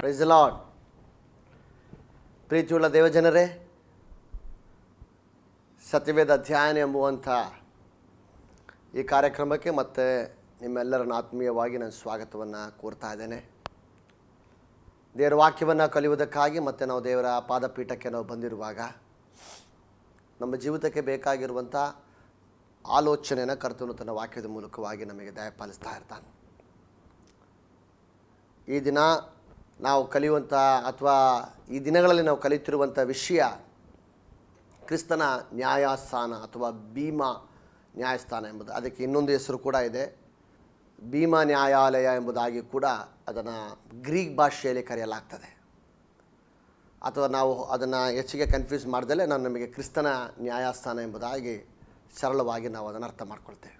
Price the lord. ಪ್ರೀತಿಯುಳ್ಳ ದೇವಜನರೇ, ಸತ್ಯವೇದ ಅಧ್ಯಯನ ಎಂಬುವಂಥ ಈ ಕಾರ್ಯಕ್ರಮಕ್ಕೆ ಮತ್ತೆ ನಿಮ್ಮೆಲ್ಲರನ್ನು ಆತ್ಮೀಯವಾಗಿ ನಾನು ಸ್ವಾಗತವನ್ನು ಕೋರ್ತಾ ಇದ್ದೇನೆ. ದೇವರ ವಾಕ್ಯವನ್ನು ಕಲಿಯುವುದಕ್ಕಾಗಿ ಮತ್ತು ನಾವು ದೇವರ ಪಾದಪೀಠಕ್ಕೆ ನಾವು ಬಂದಿರುವಾಗ ನಮ್ಮ ಜೀವಿತಕ್ಕೆ ಬೇಕಾಗಿರುವಂಥ ಆಲೋಚನೆಯನ್ನು ಕರ್ತನು ತನ್ನ ವಾಕ್ಯದ ಮೂಲಕವಾಗಿ ನಮಗೆ ದಯಪಾಲಿಸ್ತಾ ಇರ್ತಾನೆ. ಈ ದಿನ ನಾವು ಕಲಿಯುವಂಥ ಅಥವಾ ಈ ದಿನಗಳಲ್ಲಿ ನಾವು ಕಲಿತಿರುವಂಥ ವಿಷಯ ಕ್ರಿಸ್ತನ ನ್ಯಾಯಸ್ಥಾನ ಅಥವಾ ಭೀಮಾ ನ್ಯಾಯಸ್ಥಾನ ಎಂಬುದು. ಅದಕ್ಕೆ ಇನ್ನೊಂದು ಹೆಸರು ಕೂಡ ಇದೆ, ಭೀಮಾ ನ್ಯಾಯಾಲಯ ಎಂಬುದಾಗಿ ಕೂಡ ಅದನ್ನು ಗ್ರೀಕ್ ಭಾಷೆಯಲ್ಲಿ ಕರೆಯಲಾಗ್ತದೆ. ಅಥವಾ ನಾವು ಅದನ್ನು ಹೆಚ್ಚಿಗೆ ಕನ್ಫ್ಯೂಸ್ ಮಾಡ್ದಲೇ ನಮಗೆ ಕ್ರಿಸ್ತನ ನ್ಯಾಯಸ್ಥಾನ ಎಂಬುದಾಗಿ ಸರಳವಾಗಿ ನಾವು ಅದನ್ನು ಅರ್ಥ ಮಾಡ್ಕೊಳ್ತೇವೆ.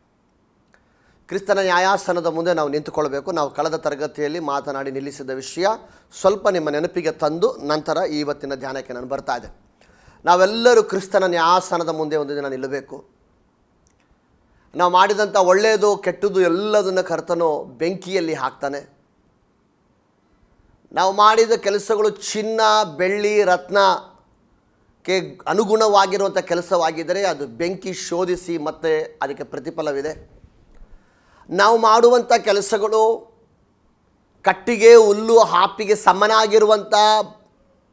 ಕ್ರಿಸ್ತನ ನ್ಯಾಯಾಸನದ ಮುಂದೆ ನಾವು ನಿಂತುಕೊಳ್ಬೇಕು. ನಾವು ಕಳೆದ ತರಗತಿಯಲ್ಲಿ ಮಾತನಾಡಿ ನಿಲ್ಲಿಸಿದ ವಿಷಯ ಸ್ವಲ್ಪ ನಿಮ್ಮ ನೆನಪಿಗೆ ತಂದು ನಂತರ ಇವತ್ತಿನ ಧ್ಯಾನಕ್ಕೆ ನಾನು ಬರ್ತಾ ಇದ್ದೆ. ನಾವೆಲ್ಲರೂ ಕ್ರಿಸ್ತನ ನ್ಯಾಯಾಸನದ ಮುಂದೆ ಒಂದು ದಿನ ನಿಲ್ಲಬೇಕು. ನಾವು ಮಾಡಿದಂಥ ಒಳ್ಳೆಯದು ಕೆಟ್ಟದ್ದು ಎಲ್ಲದನ್ನು ಕರ್ತನು ಬೆಂಕಿಯಲ್ಲಿ ಹಾಕ್ತಾನೆ. ನಾವು ಮಾಡಿದ ಕೆಲಸಗಳು ಚಿನ್ನ, ಬೆಳ್ಳಿ, ರತ್ನಕ್ಕೆ ಅನುಗುಣವಾಗಿರುವಂಥ ಕೆಲಸವಾಗಿದ್ದರೆ ಅದು ಬೆಂಕಿ ಶೋಧಿಸಿ ಮತ್ತೆ ಅದಕ್ಕೆ ಪ್ರತಿಫಲವಿದೆ. ನಾವು ಮಾಡುವಂಥ ಕೆಲಸಗಳು ಕಟ್ಟಿಗೆ, ಹುಲ್ಲು, ಹಾಪಿಗೆ ಸಮನಾಗಿರುವಂಥ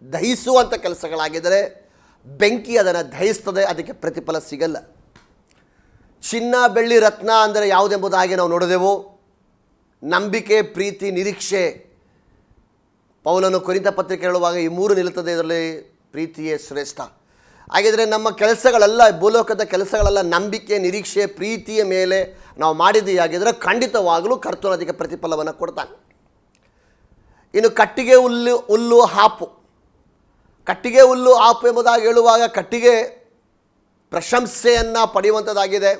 ದಹಿಸುವಂಥ ಕೆಲಸಗಳಾಗಿದ್ದರೆ ಬೆಂಕಿ ಅದನ್ನು ದಹಿಸ್ತದೆ, ಅದಕ್ಕೆ ಪ್ರತಿಫಲ ಸಿಗಲ್ಲ. ಚಿನ್ನ, ಬೆಳ್ಳಿ, ರತ್ನ ಅಂದರೆ ಯಾವುದೆಂಬುದಾಗಿ ನಾವು ನೋಡಿದೆವು. ನಂಬಿಕೆ, ಪ್ರೀತಿ, ನಿರೀಕ್ಷೆ. ಪೌಲನು ಕೊರಿಂಥ ಪತ್ರಿಕೆ ಹೇಳುವಾಗ ಈ ಮೂರು ನಿಲ್ಲುತ್ತದೆ, ಇದರಲ್ಲಿ ಪ್ರೀತಿಯೇ ಶ್ರೇಷ್ಠ. ಹಾಗಿದ್ರೆ ನಮ್ಮ ಕೆಲಸಗಳೆಲ್ಲ, ಭೂಲೋಕದ ಕೆಲಸಗಳೆಲ್ಲ ನಂಬಿಕೆ, ನಿರೀಕ್ಷೆ, ಪ್ರೀತಿಯ ಮೇಲೆ ನಾವು ಮಾಡಿದೆಯಾಗಿದ್ದರೆ ಖಂಡಿತವಾಗಲೂ ಕರ್ತನು ಅದಕ್ಕೆ ಪ್ರತಿಫಲವನ್ನು ಕೊಡ್ತಾನೆ. ಇನ್ನು ಕಟ್ಟಿಗೆ, ಹುಲ್ಲು, ಹಾಪು. ಕಟ್ಟಿಗೆ, ಹುಲ್ಲು, ಹಾಪು ಎಂಬುದಾಗಿ ಹೇಳುವಾಗ ಕಟ್ಟಿಗೆ ಪ್ರಶಂಸೆಯನ್ನು ಪಡೆಯುವಂಥದ್ದಾಗಿದೆ.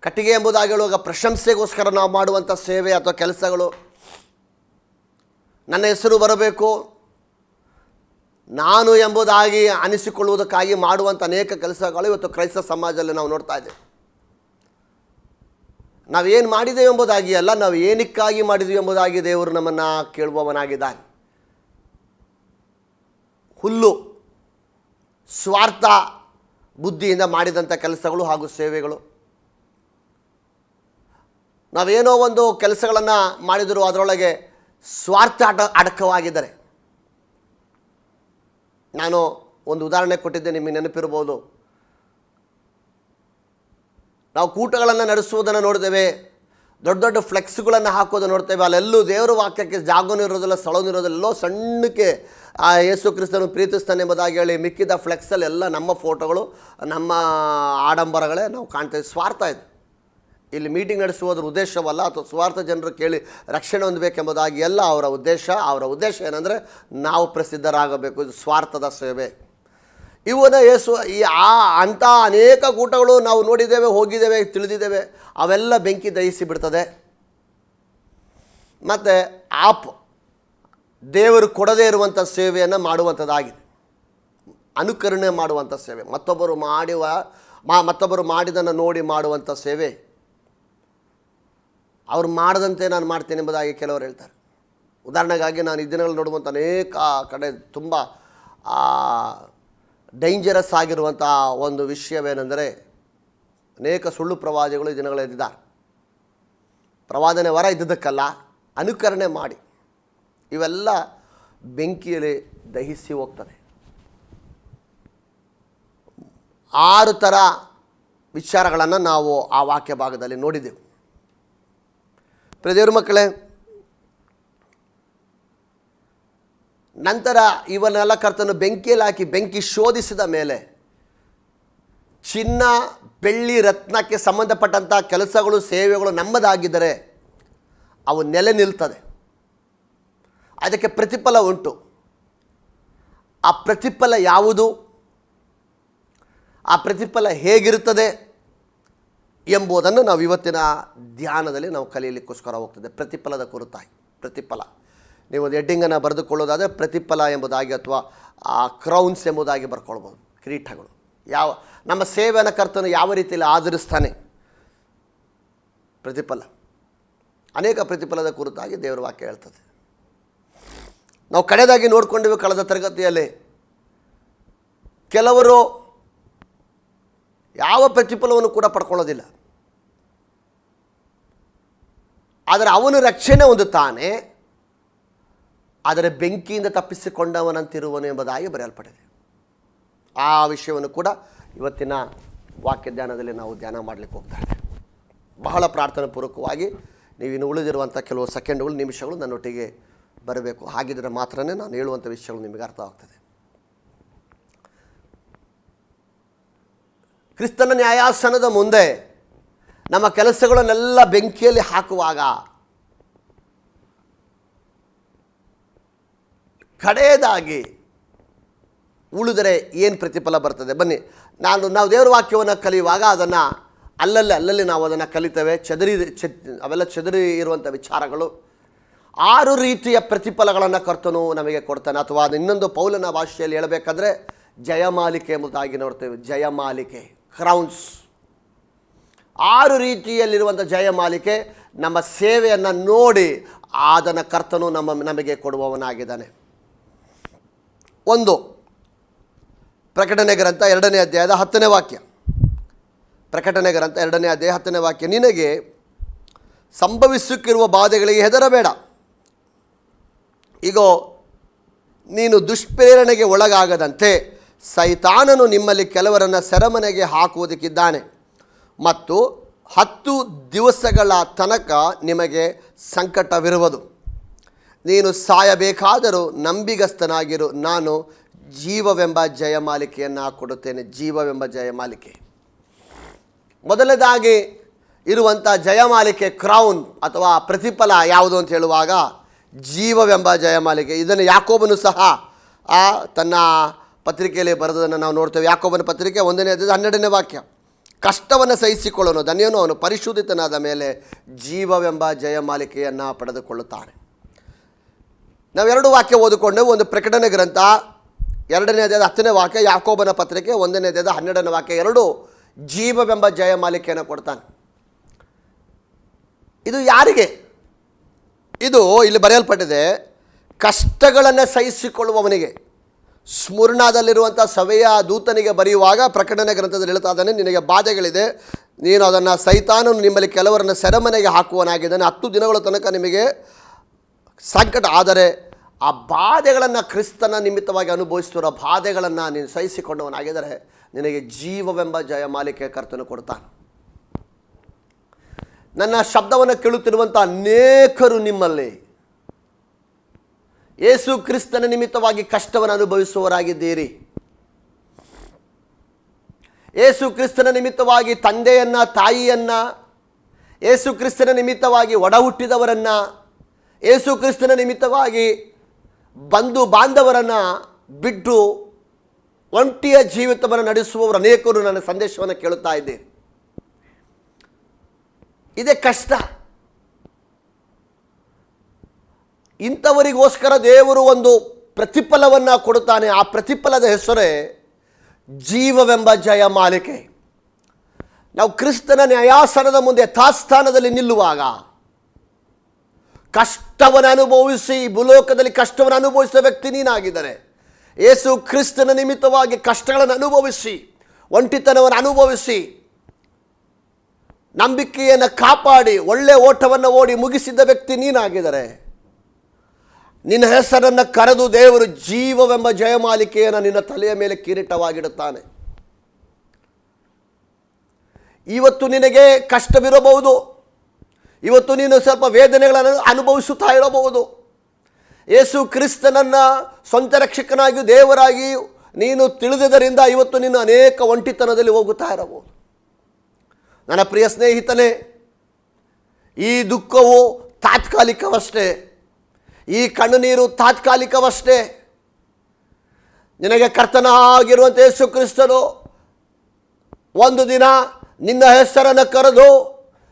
ಕಟ್ಟಿಗೆ ಎಂಬುದಾಗಿ ಹೇಳುವಾಗ ಪ್ರಶಂಸೆಗೋಸ್ಕರ ನಾವು ಮಾಡುವಂಥ ಸೇವೆ ಅಥವಾ ಕೆಲಸಗಳು. ನನ್ನ ಹೆಸರು ಬರಬೇಕು, ನಾನು ಎಂಬುದಾಗಿ ಅನಿಸಿಕೊಳ್ಳುವುದಕ್ಕಾಗಿ ಮಾಡುವಂಥ ಅನೇಕ ಕೆಲಸಗಳು ಇವತ್ತು ಕ್ರೈಸ್ತ ಸಮಾಜದಲ್ಲಿ ನಾವು ನೋಡ್ತಾ ಇದ್ದೇವೆ. ನಾವೇನು ಮಾಡಿದ್ದೇವೆ ಎಂಬುದಾಗಿ ಅಲ್ಲ, ನಾವು ಏನಕ್ಕಾಗಿ ಮಾಡಿದ್ವಿ ಎಂಬುದಾಗಿ ದೇವರು ನಮ್ಮನ್ನು ಕೇಳುವವನಾಗಿದ್ದಾನೆ. ಹುಲ್ಲು, ಸ್ವಾರ್ಥ ಬುದ್ಧಿಯಿಂದ ಮಾಡಿದಂಥ ಕೆಲಸಗಳು ಹಾಗೂ ಸೇವೆಗಳು. ನಾವೇನೋ ಒಂದು ಕೆಲಸಗಳನ್ನು ಮಾಡಿದರೂ ಅದರೊಳಗೆ ಸ್ವಾರ್ಥ ಅಡಕವಾಗಿದ್ದರೆ. ನಾನು ಒಂದು ಉದಾಹರಣೆ ಕೊಟ್ಟಿದ್ದೆ, ನಿಮಗೆ ನೆನಪಿರ್ಬೋದು. ನಾವು ಕೂಟಗಳನ್ನು ನಡೆಸುವುದನ್ನು ನೋಡ್ತೇವೆ, ದೊಡ್ಡ ದೊಡ್ಡ ಫ್ಲೆಕ್ಸ್ಗಳನ್ನು ಹಾಕೋದು ನೋಡ್ತೇವೆ. ಅಲ್ಲೆಲ್ಲೂ ದೇವರ ವಾಕ್ಯಕ್ಕೆ ಜಾಗನೂ ಇರೋದಿಲ್ಲ, ಸ್ಥಳವೂ ಇರೋದಿಲ್ಲ. ಎಲ್ಲೋ ಸಣ್ಣಕ್ಕೆ ಯೇಸು ಕ್ರಿಸ್ತನು ಪ್ರೀತಿಸ್ತಾನೆ ಎಂಬುದಾಗಿ ಹೇಳಿ ಮಿಕ್ಕಿದ ಫ್ಲೆಕ್ಸಲ್ಲಿ ಎಲ್ಲ ನಮ್ಮ ಫೋಟೋಗಳು, ನಮ್ಮ ಆಡಂಬರಗಳೇ ನಾವು ಕಾಣ್ತೇವೆ. ಸ್ವಾರ್ಥ ಇದು. ಇಲ್ಲಿ ಮೀಟಿಂಗ್ ನಡೆಸುವುದರ ಉದ್ದೇಶವಲ್ಲ, ಅಥವಾ ಸ್ವಾರ್ಥ ಜನರು ಕೇಳಿ ರಕ್ಷಣೆ ಹೊಂದಬೇಕೆಂಬುದಾಗಿ ಎಲ್ಲ ಅವರ ಉದ್ದೇಶ ಏನಂದರೆ ನಾವು ಪ್ರಸಿದ್ಧರಾಗಬೇಕು. ಇದು ಸ್ವಾರ್ಥದ ಸೇವೆ. ಇವನ್ನ ಯೇಸು ಅಂಥ ಅನೇಕ ಕೂಟಗಳು ನಾವು ನೋಡಿದ್ದೇವೆ, ಹೋಗಿದ್ದೇವೆ, ತಿಳಿದಿದ್ದೇವೆ. ಅವೆಲ್ಲ ಬೆಂಕಿ ದಹಿಸಿ ಬಿಡ್ತದೆ. ಮತ್ತು ದೇವರು ಕೊಡದೇ ಇರುವಂಥ ಸೇವೆಯನ್ನು ಮಾಡುವಂಥದ್ದಾಗಿದೆ. ಅನುಕರಣೆ ಮಾಡುವಂಥ ಸೇವೆ, ಮತ್ತೊಬ್ಬರು ಮಾಡಿದ್ದನ್ನು ನೋಡಿ ಮಾಡುವಂಥ ಸೇವೆ. ಅವ್ರು ಮಾಡದಂತೆ ನಾನು ಮಾಡ್ತೇನೆ ಎಂಬುದಾಗಿ ಕೆಲವರು ಹೇಳ್ತಾರೆ. ಉದಾಹರಣೆಗಾಗಿ ನಾನು ಈ ದಿನಗಳು ನೋಡುವಂಥ ಅನೇಕ ಕಡೆ ತುಂಬ ಡೇಂಜರಸ್ ಆಗಿರುವಂಥ ಒಂದು ವಿಷಯವೇನೆಂದರೆ, ಅನೇಕ ಸುಳ್ಳು ಪ್ರವಾದಿಗಳು ಈ ದಿನಗಳಲ್ಲಿದ್ದಾರೆ. ಪ್ರವಾದನೆ ವರ ಇದ್ದುದಕ್ಕಲ್ಲ, ಅನುಕರಣೆ ಮಾಡಿ ಇವೆಲ್ಲ ಬೆಂಕಿಯಲ್ಲಿ ದಹಿಸಿ ಹೋಗ್ತದೆ. 6 ಥರ ವಿಚಾರಗಳನ್ನು ನಾವು ಆ ವಾಕ್ಯ ಭಾಗದಲ್ಲಿ ನೋಡಿದೆವು. ದೇವರ ಮಕ್ಕಳೇ, ನಂತರ ಇವನ್ನೆಲ್ಲ ಕರ್ತನು ಬೆಂಕಿಯಲ್ಲಿ ಹಾಕಿ ಬೆಂಕಿ ಶೋಧಿಸಿದ ಮೇಲೆ ಚಿನ್ನ, ಬೆಳ್ಳಿ, ರತ್ನಕ್ಕೆ ಸಂಬಂಧಪಟ್ಟಂಥ ಕೆಲಸಗಳು, ಸೇವೆಗಳು ನಮ್ಮದಾಗಿದ್ದರೆ ಅವು ನೆಲೆ ನಿಲ್ತದೆ. ಅದಕ್ಕೆ ಪ್ರತಿಫಲ ಉಂಟು. ಆ ಪ್ರತಿಫಲ ಯಾವುದು, ಆ ಪ್ರತಿಫಲ ಹೇಗಿರುತ್ತದೆ ಎಂಬುದನ್ನು ನಾವು ಇವತ್ತಿನ ಧ್ಯಾನದಲ್ಲಿ ನಾವು ಕಲಿಯಲಿಕ್ಕೋಸ್ಕರ ಹೋಗ್ತದೆ. ಪ್ರತಿಫಲದ ಕುರಿತಾಗಿ. ಪ್ರತಿಫಲ ನೀವು ಒಂದು ಹೆಡ್ಡಿಂಗನ್ನು ಬರೆದುಕೊಳ್ಳೋದಾದರೆ ಪ್ರತಿಫಲ ಎಂಬುದಾಗಿ ಅಥವಾ ಕ್ರೌನ್ಸ್ ಎಂಬುದಾಗಿ ಬರ್ಕೊಳ್ಬೋದು. ಕಿರೀಟಗಳು ನಮ್ಮ ಸೇವೆಯನ್ನು ಕರ್ತನು ಯಾವ ರೀತಿಯಲ್ಲಿ ಆಧರಿಸ್ತಾನೆ. ಪ್ರತಿಫಲ, ಅನೇಕ ಪ್ರತಿಫಲದ ಕುರಿತಾಗಿ ದೇವರ ವಾಕ್ಯ ಹೇಳ್ತದೆ. ನಾವು ಕಡೆದಾಗಿ ನೋಡಿಕೊಂಡಿವೆ ಕಳೆದ ತರಗತಿಯಲ್ಲಿ. ಕೆಲವರು ಯಾವ ಪ್ರತಿಫಲವನ್ನು ಕೂಡ ಪಡ್ಕೊಳ್ಳೋದಿಲ್ಲ, ಆದರೆ ಅವನು ರಕ್ಷಣೆ ಹೊಂದುತ್ತಾನೆ, ಆದರೆ ಬೆಂಕಿಯಿಂದ ತಪ್ಪಿಸಿಕೊಂಡವನಂತಿರುವನು ಎಂಬುದಾಗಿ ಬರೆಯಲ್ಪಟ್ಟಿದೆ. ಆ ವಿಷಯವನ್ನು ಕೂಡ ಇವತ್ತಿನ ವಾಕ್ಯ ಧ್ಯಾನದಲ್ಲಿ ನಾವು ಧ್ಯಾನ ಮಾಡಲಿಕ್ಕೆ ಹೋಗ್ತಾ ಇದ್ದೇವೆ. ಬಹಳ ಪ್ರಾರ್ಥನಾ ಪೂರ್ವಕವಾಗಿ ನೀವು ಇನ್ನು ಉಳಿದಿರುವಂಥ ಕೆಲವು ಸೆಕೆಂಡ್ಗಳು, ನಿಮಿಷಗಳು ನನ್ನೊಟ್ಟಿಗೆ ಬರಬೇಕು. ಹಾಗಿದ್ರೆ ಮಾತ್ರನೇ ನಾನು ಹೇಳುವಂಥ ವಿಷಯಗಳು ನಿಮಗೆ ಅರ್ಥವಾಗ್ತದೆ. ಕ್ರಿಸ್ತನ ನ್ಯಾಯಾಸನದ ಮುಂದೆ ನಮ್ಮ ಕೆಲಸಗಳನ್ನೆಲ್ಲ ಬೆಂಕಿಯಲ್ಲಿ ಹಾಕುವಾಗ ಕಡೆಯದಾಗಿ ಉಳಿದರೆ ಏನು ಪ್ರತಿಫಲ ಬರ್ತದೆ? ಬನ್ನಿ, ನಾವು ದೇವರ ವಾಕ್ಯವನ್ನು ಕಲಿಯುವಾಗ ಅದನ್ನು ಅಲ್ಲಲ್ಲಿ ನಾವು ಅದನ್ನು ಕಲಿತೇವೆ. ಅವೆಲ್ಲ ಚದರಿ ಇರುವಂಥ ವಿಚಾರಗಳು. 6 ರೀತಿಯ ಪ್ರತಿಫಲಗಳನ್ನು ಕರ್ತನು ನಮಗೆ ಕೊಡ್ತಾನೆ. ಅಥವಾ ಅದು ಇನ್ನೊಂದು ಪೌಲನ ಭಾಷೆಯಲ್ಲಿ ಹೇಳಬೇಕಾದ್ರೆ ಜಯಮಾಲಿಕೆ ಎಂಬುದಾಗಿ ನೋಡ್ತೇವೆ. ಜಯಮಾಲಿಕೆ, ಕ್ರೌನ್ಸ್. 6 ರೀತಿಯಲ್ಲಿರುವಂಥ ಜಯಮಾಲಿಕೆ ನಮ್ಮ ಸೇವೆಯನ್ನು ನೋಡಿ ಅದನ್ನು ಕರ್ತನು ನಮಗೆ ಕೊಡುವವನಾಗಿದ್ದಾನೆ. 1 ಪ್ರಕಟಣೆ ಗ್ರಂಥ 2ನೇ ಅಧ್ಯಾಯದ 10ನೇ ವಾಕ್ಯ. ಪ್ರಕಟಣೆ ಗ್ರಂಥ 2ನೇ ಅಧ್ಯಾಯ 10ನೇ ವಾಕ್ಯ. ನಿನಗೆ ಸಂಭವಿಸುತ್ತಿರುವ ಬಾಧೆಗಳಿಗೆ ಹೆದರಬೇಡ. ಈಗ ನೀನು ದುಷ್ಪ್ರೇರಣೆಗೆ ಒಳಗಾಗದಂತೆ ಸೈತಾನನು ನಿಮ್ಮಲ್ಲಿ ಕೆಲವರನ್ನು ಸೆರೆಮನೆಗೆ ಹಾಕುವುದಕ್ಕಿದ್ದಾನೆ ಮತ್ತು 10 ದಿವಸಗಳ ತನಕ ನಿಮಗೆ ಸಂಕಟವಿರುವುದು. ನೀನು ಸಾಯಬೇಕಾದರೂ ನಂಬಿಗಸ್ತನಾಗಿರು, ನಾನು ಜೀವವೆಂಬ ಜಯಮಾಲಿಕೆಯನ್ನು ಕೊಡುತ್ತೇನೆ. ಜೀವವೆಂಬ ಜಯಮಾಲಿಕೆ. ಮೊದಲನೇದಾಗಿ ಇರುವಂಥ ಜಯಮಾಲಿಕೆ, ಕ್ರೌನ್ ಅಥವಾ ಪ್ರತಿಫಲ ಯಾವುದು ಅಂತ ಹೇಳುವಾಗ ಜೀವವೆಂಬ ಜಯಮಾಲಿಕೆ. ಇದನ್ನು ಯಾಕೋಬನು ಸಹ ತನ್ನ ಪತ್ರಿಕೆಯಲ್ಲಿ ಬರೆದನ್ನು ನಾವು ನೋಡ್ತೇವೆ. ಯಾಕೋಬನ ಪತ್ರಿಕೆ 1ನೇ ಅಧ್ಯಾಯ 12ನೇ ವಾಕ್ಯ. ಕಷ್ಟವನ್ನು ಸಹಿಸಿಕೊಳ್ಳೋನು ಧನ್ಯನು, ಅವನು ಪರಿಶುದ್ಧಿತನಾದ ಮೇಲೆ ಜೀವವೆಂಬ ಜಯಮಾಲಿಕೆಯನ್ನು ಪಡೆದುಕೊಳ್ಳುತ್ತಾನೆ. ನಾವು 2 ವಾಕ್ಯ ಓದಿಕೊಂಡೆವು. ಒಂದು ಪ್ರಕಟಣೆ ಗ್ರಂಥ 2ನೇ ಅಧ್ಯಾಯದ 10ನೇ ವಾಕ್ಯ, ಯಾಕೋಬನ ಪತ್ರಿಕೆ 1ನೇ ಅಧ್ಯಾಯದ 12ನೇ ವಾಕ್ಯ. 2 ಜೀವವೆಂಬ ಜಯಮಾಲಿಕೆಯನ್ನು ಕೊಡ್ತಾನೆ. ಇದು ಯಾರಿಗೆ? ಇದು ಇಲ್ಲಿ ಬರೆಯಲ್ಪಟ್ಟಿದೆ, ಕಷ್ಟಗಳನ್ನು ಸಹಿಸಿಕೊಳ್ಳುವವನಿಗೆ. ಸ್ಮುರ್ಣದಲ್ಲಿರುವಂಥ ಸಭೆಯ ದೂತನಿಗೆ ಬರೆಯುವಾಗ ಪ್ರಕಟಣೆ ಗ್ರಂಥದಲ್ಲಿ ಹೇಳ್ತಾ ಇದ್ದಾನೆ, ನಿನಗೆ ಬಾಧೆಗಳಿದೆ, ನೀನು ಅದನ್ನು ಸೈತಾನನು ನಿಮ್ಮಲ್ಲಿ ಕೆಲವರನ್ನು ಸೆರೆಮನೆಗೆ ಹಾಕುವನಾಗಿದ್ದಾನೆ, 10 ದಿನಗಳ ತನಕ ನಿಮಗೆ ಸಂಕಟ. ಆದರೆ ಆ ಬಾಧೆಗಳನ್ನು ಕ್ರಿಸ್ತನ ನಿಮಿತ್ತವಾಗಿ ಅನುಭವಿಸುತ್ತಿರೋ ಬಾಧೆಗಳನ್ನು ನೀನು ಸಹಿಸಿಕೊಂಡವನಾಗಿದ್ದರೆ ನಿನಗೆ ಜೀವವೆಂಬ ಜಯಮಾಲಿಕೆ ಕರ್ತನು ಕೊಡ್ತಾನೆ. ನನ್ನ ಶಬ್ದವನ್ನು ಕೇಳುತ್ತಿರುವಂಥ ಅನೇಕರು ನಿಮ್ಮಲ್ಲಿ ಯೇಸು ಕ್ರಿಸ್ತನ ನಿಮಿತ್ತವಾಗಿ ಕಷ್ಟವನ್ನು ಅನುಭವಿಸುವವರಾಗಿದ್ದೀರಿ. ಯೇಸು ಕ್ರಿಸ್ತನ ನಿಮಿತ್ತವಾಗಿ ತಂದೆಯನ್ನು, ತಾಯಿಯನ್ನು, ಯೇಸು ಕ್ರಿಸ್ತನ ನಿಮಿತ್ತವಾಗಿ ಒಡ ಹುಟ್ಟಿದವರನ್ನು, ಯೇಸು ಕ್ರಿಸ್ತನ ನಿಮಿತ್ತವಾಗಿ ಬಂಧು ಬಾಂಧವರನ್ನು ಬಿಟ್ಟು ಒಂಟಿಯ ಜೀವಿತವನ್ನು ನಡೆಸುವವರು ಅನೇಕರು ನನ್ನ ಸಂದೇಶವನ್ನು ಕೇಳುತ್ತಾ ಇದ್ದೇನೆ. ಇದೇ ಕಷ್ಟ. ಇಂಥವರಿಗೋಸ್ಕರ ದೇವರು ಒಂದು ಪ್ರತಿಫಲವನ್ನು ಕೊಡುತ್ತಾನೆ. ಆ ಪ್ರತಿಫಲದ ಹೆಸರೇ ಜೀವವೆಂಬ ಜಯಮಾಲಿಕೆ. ನಾವು ಕ್ರಿಸ್ತನ ನ್ಯಾಯಾಸನದ ಮುಂದೆ ಯಥಾಸ್ಥಾನದಲ್ಲಿ ನಿಲ್ಲುವಾಗ ಕಷ್ಟವನ್ನು ಅನುಭವಿಸಿ, ಭೂಲೋಕದಲ್ಲಿ ಕಷ್ಟವನ್ನು ಅನುಭವಿಸಿದ ವ್ಯಕ್ತಿ ನೀನಾಗಿದ್ದಾರೆ. ಯೇಸು ಕ್ರಿಸ್ತನ ನಿಮಿತ್ತವಾಗಿ ಕಷ್ಟಗಳನ್ನು ಅನುಭವಿಸಿ, ಒಂಟಿತನವನ್ನು ಅನುಭವಿಸಿ, ನಂಬಿಕೆಯನ್ನು ಕಾಪಾಡಿ ಒಳ್ಳೆಯ ಓಟವನ್ನು ಓಡಿ ಮುಗಿಸಿದ ವ್ಯಕ್ತಿ ನೀನಾಗಿದ್ದಾರೆ. ನಿನ್ನ ಹೆಸರನ್ನು ಕರೆದು ದೇವರು ಜೀವವೆಂಬ ಜಯಮಾಲಿಕೆಯನ್ನು ನಿನ್ನ ತಲೆಯ ಮೇಲೆ ಕಿರೀಟವಾಗಿಡುತ್ತಾನೆ. ಇವತ್ತು ನಿನಗೆ ಕಷ್ಟವಿರಬಹುದು, ಇವತ್ತು ನೀನು ಸ್ವಲ್ಪ ವೇದನೆಗಳನ್ನು ಅನುಭವಿಸುತ್ತಾ ಇರಬಹುದು. ಯೇಸು ಕ್ರಿಸ್ತನನ್ನು ಸ್ವಂತ ರಕ್ಷಕನಾಗಿ ದೇವರಾಗಿ ನೀನು ತಿಳಿದುದರಿಂದ ಇವತ್ತು ನೀನು ಅನೇಕ ಒಂಟಿತನದಲ್ಲಿ ಹೋಗುತ್ತಾ ಇರಬಹುದು. ನನ್ನ ಪ್ರಿಯ ಸ್ನೇಹಿತನೇ, ಈ ದುಃಖವು ತಾತ್ಕಾಲಿಕವಷ್ಟೇ, ಈ ಕಣ್ಣುನೀರು ತಾತ್ಕಾಲಿಕವಷ್ಟೇ. ನಿನಗೆ ಕರ್ತನಾಗಿರುವಂಥ ಯೇಸು ಕ್ರಿಸ್ತನು ಒಂದು ದಿನ ನಿನ್ನ ಹೆಸರನ್ನು ಕರೆದು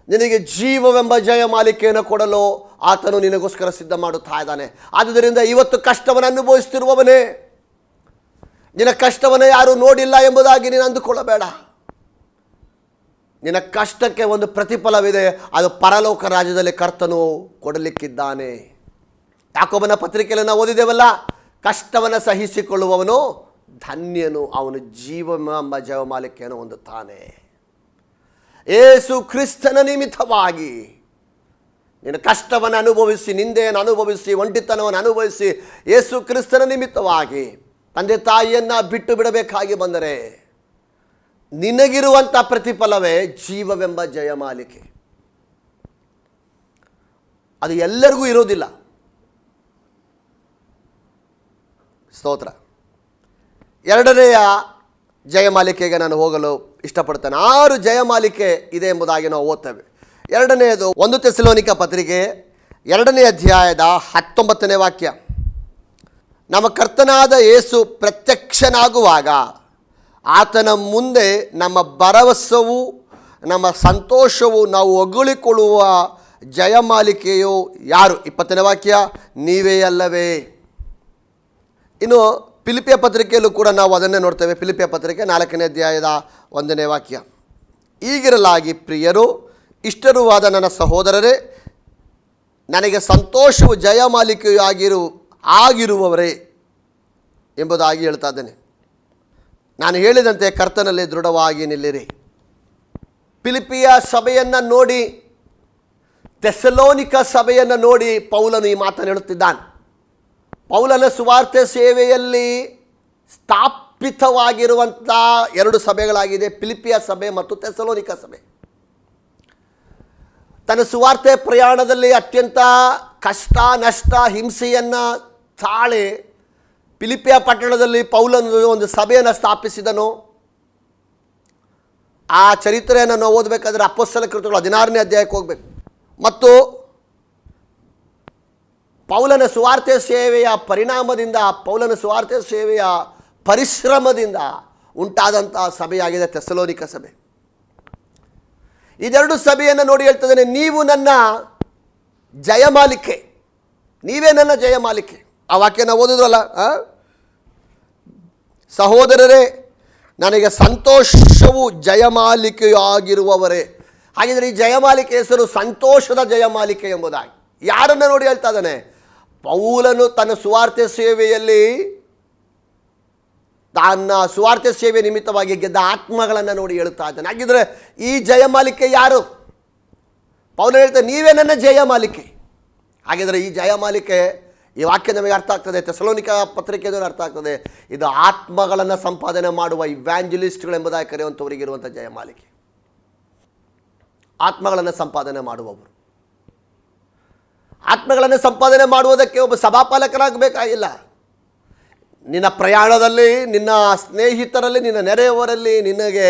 ನಿನಗೆ ಜೀವವೆಂಬ ಜಯಮಾಲಿಕೆಯನ್ನು ಕೊಡಲು ಆತನು ನಿನಗೋಸ್ಕರ ಸಿದ್ಧ ಮಾಡುತ್ತಾ ಇದ್ದಾನೆ. ಆದುದರಿಂದ ಇವತ್ತು ಕಷ್ಟವನ್ನು ಅನುಭವಿಸುತ್ತಿರುವವನೇ, ನಿನ್ನ ಕಷ್ಟವನ್ನು ಯಾರೂ ನೋಡಿಲ್ಲ ಎಂಬುದಾಗಿ ನೀನು ಅಂದುಕೊಳ್ಳಬೇಡ. ನಿನ್ನ ಕಷ್ಟಕ್ಕೆ ಒಂದು ಪ್ರತಿಫಲವಿದೆ, ಅದು ಪರಲೋಕ ರಾಜ್ಯದಲ್ಲಿ ಕರ್ತನು ಕೊಡಲಿಕ್ಕಿದ್ದಾನೆ. ಯಾಕೋಬನ ಪತ್ರಿಕೆಯಲ್ಲಿ ನಾವು ಓದಿದ್ದೇವಲ್ಲ, ಕಷ್ಟವನ್ನು ಸಹಿಸಿಕೊಳ್ಳುವವನು ಧನ್ಯನು, ಅವನು ಜೀವವೆಂಬ ಜಯಮಾಲಿಕೆಯನ್ನು ಹೊಂದುತ್ತಾನೆ. ಯೇಸು ಕ್ರಿಸ್ತನ ನಿಮಿತ್ತವಾಗಿ ನೀನು ಕಷ್ಟವನ್ನು ಅನುಭವಿಸಿ, ನಿಂದೆಯನ್ನು ಅನುಭವಿಸಿ, ಒಂಟಿತನವನ್ನು ಅನುಭವಿಸಿ, ಯೇಸು ಕ್ರಿಸ್ತನ ನಿಮಿತ್ತವಾಗಿ ತಂದೆ ತಾಯಿಯನ್ನು ಬಿಟ್ಟು ಬಿಡಬೇಕಾಗಿ ಬಂದರೆ ನಿನಗಿರುವಂಥ ಪ್ರತಿಫಲವೇ ಜೀವವೆಂಬ ಜಯಮಾಲಿಕೆ. ಅದು ಎಲ್ಲರಿಗೂ ಇರೋದಿಲ್ಲ. ಸ್ತೋತ್ರ. ಎರಡನೆಯ ಜಯಮಾಲಿಕೆಗೆ ನಾನು ಹೋಗಲು ಇಷ್ಟಪಡ್ತೇನೆ. 6 ಜಯಮಾಲಿಕೆ ಇದೆ ಎಂಬುದಾಗಿ ನಾವು ಓದ್ತೇವೆ. ಎರಡನೆಯದು 1 ಥೆಸಲೋನಿಕ ಪತ್ರಿಕೆ 2ನೇ ಅಧ್ಯಾಯದ 19ನೇ ವಾಕ್ಯ. ನಮ್ಮ ಕರ್ತನಾದ ಯೇಸು ಪ್ರತ್ಯಕ್ಷನಾಗುವಾಗ ಆತನ ಮುಂದೆ ನಮ್ಮ ಭರವಸೆಯೂ ನಮ್ಮ ಸಂತೋಷವು ನಾವು ಹೊಗಳಿಕೊಳ್ಳುವ ಜಯಮಾಲಿಕೆಯು ಯಾರು? 20ನೇ ವಾಕ್ಯ, ನೀವೇ ಅಲ್ಲವೇ. ಇನ್ನು ಫಿಲಿಪ್ಪಿಯ ಪತ್ರಿಕೆಯಲ್ಲೂ ಕೂಡ ನಾವು ಅದನ್ನೇ ನೋಡ್ತೇವೆ. ಫಿಲಿಪ್ಪಿಯ ಪತ್ರಿಕೆ 4ನೇ ಅಧ್ಯಾಯದ 1ನೇ ವಾಕ್ಯ. ಈಗಿರಲಾಗಿ ಪ್ರಿಯರು, ಇಷ್ಟರೂ ಆದ ನನ್ನ ಸಹೋದರರೇ, ನನಗೆ ಸಂತೋಷವು ಜಯಮಾಲಿಕೆಯು ಆಗಿರುವವರೇ ಎಂಬುದಾಗಿ ಹೇಳ್ತಾ ಇದ್ದೇನೆ. ನಾನು ಹೇಳಿದಂತೆ ಕರ್ತನಲ್ಲಿ ದೃಢವಾಗಿ ನಿಲ್ಲಿರಿ. ಫಿಲಿಪ್ಪಿಯ ಸಭೆಯನ್ನು ನೋಡಿ, ಥೆಸಲೋನಿಕ ಸಭೆಯನ್ನು ನೋಡಿ ಪೌಲನು ಈ ಮಾತನ್ನು ಹೇಳುತ್ತಿದ್ದಾನೆ. ಪೌಲನ ಸುವಾರ್ತೆ ಸೇವೆಯಲ್ಲಿ ಸ್ಥಾಪಿತವಾಗಿರುವಂಥ 2 ಸಭೆಗಳಾಗಿದೆ, ಫಿಲಿಪ್ಪಿಯ ಸಭೆ ಮತ್ತು ಥೆಸಲೋನಿಕ ಸಭೆ. ತನ್ನ ಸುವಾರ್ತೆ ಪ್ರಯಾಣದಲ್ಲಿ ಅತ್ಯಂತ ಕಷ್ಟ, ನಷ್ಟ, ಹಿಂಸೆಯನ್ನು ತಾಳಿ ಫಿಲಿಪ್ಪಿಯ ಪಟ್ಟಣದಲ್ಲಿ ಪೌಲನು ಒಂದು ಸಭೆಯನ್ನು ಸ್ಥಾಪಿಸಿದನು. ಆ ಚರಿತ್ರೆಯನ್ನು ನಾವು ಓದಬೇಕಾದ್ರೆ ಅಪೊಸ್ತಲ ಕೃತ್ಯಗಳು 16ನೇ ಅಧ್ಯಾಯಕ್ಕೆ ಹೋಗಬೇಕು. ಮತ್ತು ಪೌಲನ ಸುವಾರ್ತೆ ಸೇವೆಯ ಪರಿಣಾಮದಿಂದ, ಪೌಲನ ಸುವಾರ್ತೆ ಸೇವೆಯ ಪರಿಶ್ರಮದಿಂದ ಉಂಟಾದಂಥ ಸಭೆಯಾಗಿದೆ ಥೆಸಲೋನಿಕ ಸಭೆ. ಇದೆರಡು ಸಭೆಯನ್ನು ನೋಡಿ ಹೇಳ್ತದೇನೆ, ನೀವು ನನ್ನ ಜಯಮಾಲಿಕೆ, ನೀವೇ ನನ್ನ ಜಯಮಾಲಿಕೆ. ಆ ವಾಕ್ಯ ನಾವು ಓದಿದ್ರಲ್ಲ, ಸಹೋದರರೇ, ನನಗೆ ಸಂತೋಷವು ಜಯಮಾಲಿಕೆಯೂ ಆಗಿರುವವರೇ. ಹಾಗಿದ್ರೆ ಈ ಜಯಮಾಲಿಕೆ ಹೆಸರು ಸಂತೋಷದ ಜಯಮಾಲಿಕೆ ಎಂಬುದಾಗಿ ಯಾರನ್ನು ನೋಡಿ ಹೇಳ್ತಾ ಇದ್ದಾನೆ? ಪೌಲನು ತನ್ನ ಸುವಾರ್ತೆ ಸೇವೆಯಲ್ಲಿ, ತನ್ನ ಸುವಾರ್ತೆ ಸೇವೆ ನಿಮಿತ್ತವಾಗಿ ಗೆದ್ದ ಆತ್ಮಗಳನ್ನು ನೋಡಿ ಹೇಳ್ತಾ ಇದ್ದಾನೆ. ಹಾಗಿದ್ರೆ ಈ ಜಯಮಾಲಿಕೆ ಯಾರು? ಪೌಲನು ಹೇಳ್ತಾರೆ, ನೀವೇ ನನ್ನ ಜಯಮಾಲಿಕೆ. ಹಾಗಿದ್ರೆ ಈ ಜಯಮಾಲಿಕೆ, ಈ ವಾಕ್ಯ ನಮಗೆ ಅರ್ಥ ಆಗ್ತದೆ, ಥೆಸಲೋನಿಕ ಪತ್ರಿಕೆಯಲ್ಲಿ ಅರ್ಥ ಆಗ್ತದೆ. ಇದು ಆತ್ಮಗಳನ್ನು ಸಂಪಾದನೆ ಮಾಡುವ ಇವ್ಯಾಂಜಲಿಸ್ಟ್ಗಳು ಎಂಬುದಾಗಿ ಕರೆಯುವಂಥವರಿಗಿರುವಂಥ ಜಯಮಾಲಿಕೆ. ಆತ್ಮಗಳನ್ನು ಸಂಪಾದನೆ ಮಾಡುವವರು. ಆತ್ಮಗಳನ್ನು ಸಂಪಾದನೆ ಮಾಡುವುದಕ್ಕೆ ಒಬ್ಬ ಸಭಾಪಾಲಕರಾಗಬೇಕಾಗಿಲ್ಲ. ನಿನ್ನ ಪ್ರಯಾಣದಲ್ಲಿ, ನಿನ್ನ ಸ್ನೇಹಿತರಲ್ಲಿ, ನಿನ್ನ ನೆರೆಯವರಲ್ಲಿ, ನಿನಗೆ